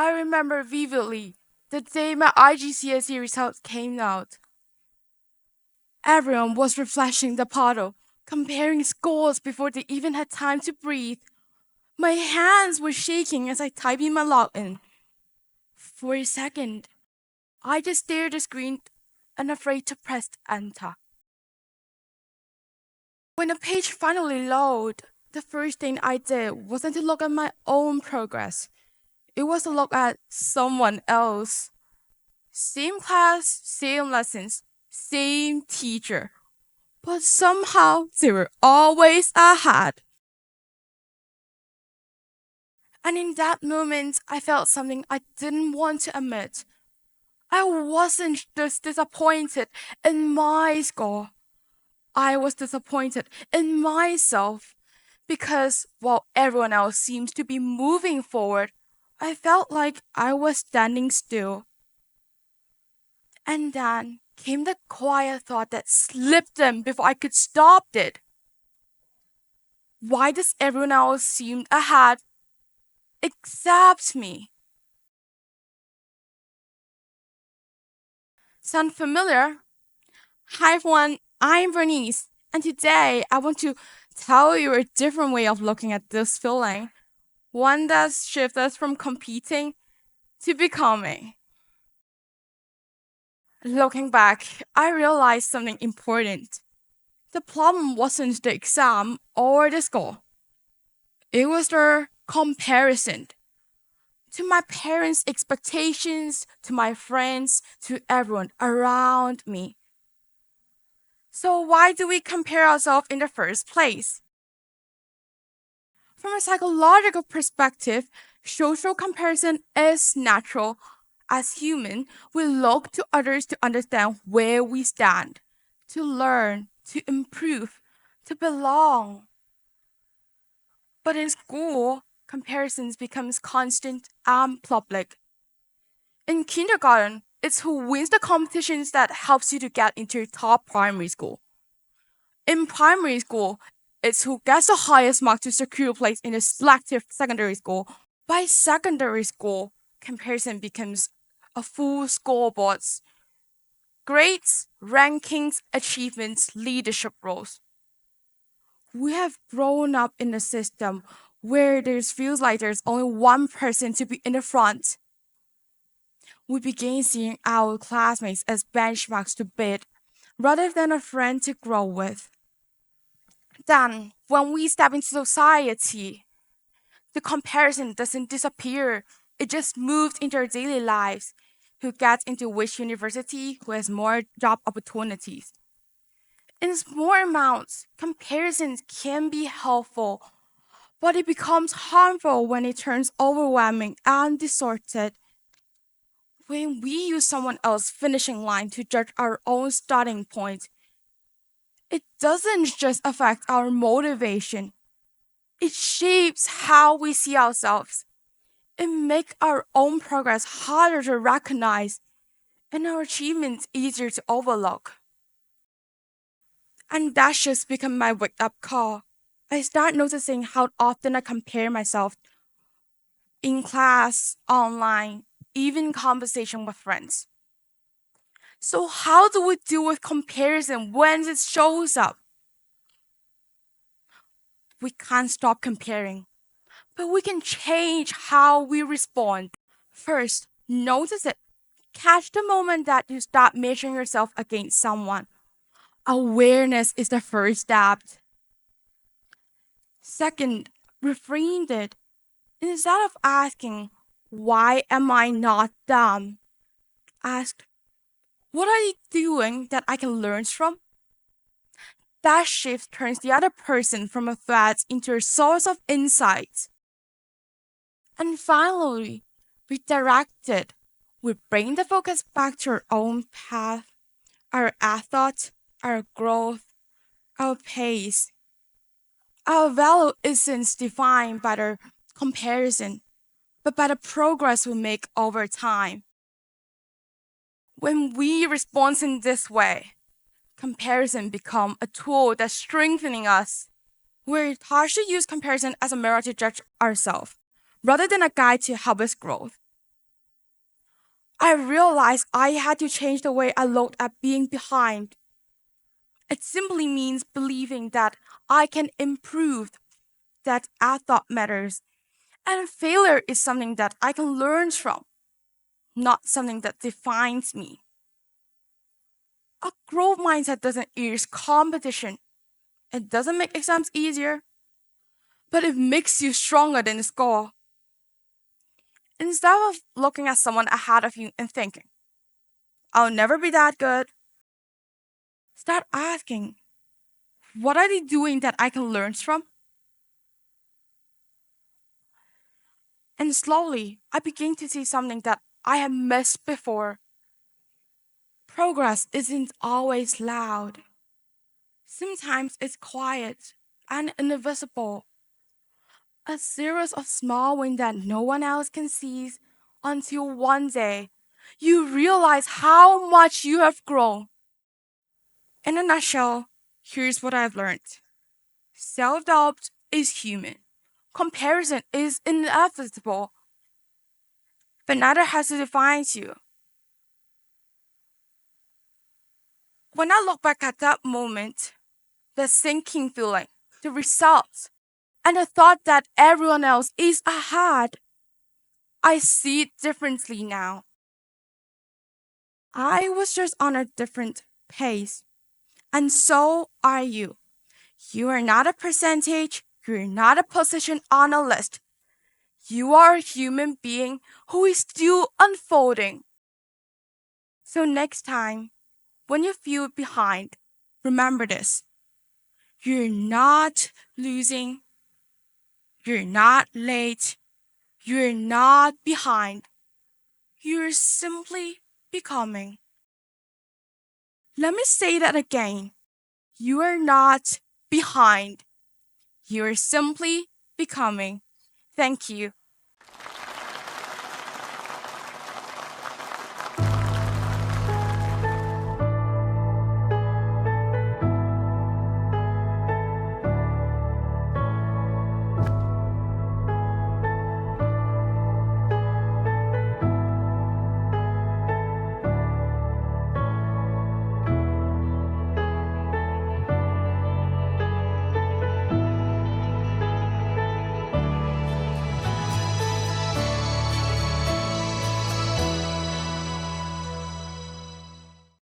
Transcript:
I remember vividly the day my IGCSE results came out. Everyone was refreshing the portal, comparing scores before they even had time to breathe. My hands were shaking as I typed in my login. For a second, I just stared at the screen, unafraid to press enter. When the page finally loaded, the first thing I did wasn't to look at my own progress. It was to look at someone else. Same class, same lessons, same teacher. But somehow they were always ahead. And in that moment, I felt something I didn't want to admit. I wasn't just disappointed in my score. I was disappointed in myself because while everyone else seems to be moving forward, I felt like I was standing still. And then came the quiet thought that slipped in before I could stop it. Why does everyone else seem ahead except me? Sound familiar? Hi everyone, I'm Bernice, and today I want to tell you a different way of looking at this feeling. One that shifts us from competing to becoming. Looking back, I realized something important. The problem wasn't the exam or the score. It was the comparison to my parents' expectations, to my friends, to everyone around me. So, why do we compare ourselves in the first place? From a psychological perspective, social comparison is natural. As human, we look to others to understand where we stand, to learn, to improve, to belong. But in school, comparisons becomes constant and public. In kindergarten, it's who wins the competitions that helps you to get into top primary school. In primary school, it's who gets the highest mark to secure a place in a selective secondary school. By secondary school, comparison becomes a full scoreboard. Grades, rankings, achievements, leadership roles. We have grown up in a system where there feels like there's only one person to be in the front. We begin seeing our classmates as benchmarks to beat rather than a friend to grow with. Then, when we step into society, the comparison doesn't disappear, it just moves into our daily lives. Who gets into which university, who has more job opportunities. In small amounts, comparisons can be helpful, but it becomes harmful when it turns overwhelming and distorted. When we use someone else's finishing line to judge our own starting point, it doesn't just affect our motivation, it shapes how we see ourselves. It makes our own progress harder to recognize and our achievements easier to overlook. And that just become my wake up call. I start noticing how often I compare myself in class, online, even conversation with friends. So how do we deal with comparison when it shows up? We can't stop comparing, but we can change how we respond. First, notice it. Catch the moment that you stop measuring yourself against someone. Awareness is the first step. Second, reframe it. Instead of asking, why am I not them? Ask, what are you doing that I can learn from? That shift turns the other person from a threat into a source of insight. And finally, redirect it. We bring the focus back to our own path, our thought, our growth, our pace. Our value isn't defined by the comparison, but by the progress we make over time. When we respond in this way, comparison becomes a tool that's strengthening us. We're taught to use comparison as a mirror to judge ourselves, rather than a guide to help us grow. I realized I had to change the way I looked at being behind. It simply means believing that I can improve, that I thought matters, and failure is something that I can learn from, not something that defines me. A growth mindset doesn't erase competition. It doesn't make exams easier, but it makes you stronger than the score. Instead of looking at someone ahead of you and thinking, I'll never be that good, start asking, what are they doing that I can learn from? And slowly, I begin to see something that I had missed before. Progress isn't always loud. Sometimes it's quiet and invisible. A series of small wins that no one else can see until one day you realize how much you have grown. In a nutshell, here's what I've learned. Self doubt is human. Comparison is inevitable, but neither has to define you. When I look back at that moment, the sinking feeling, the results, and the thought that everyone else is ahead, I see it differently now. I was just on a different pace, and so are you. You are not a percentage, you're not a position on a list. You are a human being who is still unfolding. So, next time, when you feel behind, remember this: you're not losing, you're not late, you're not behind, you're simply becoming. Let me say that again. You are not behind, you're simply becoming. Thank you.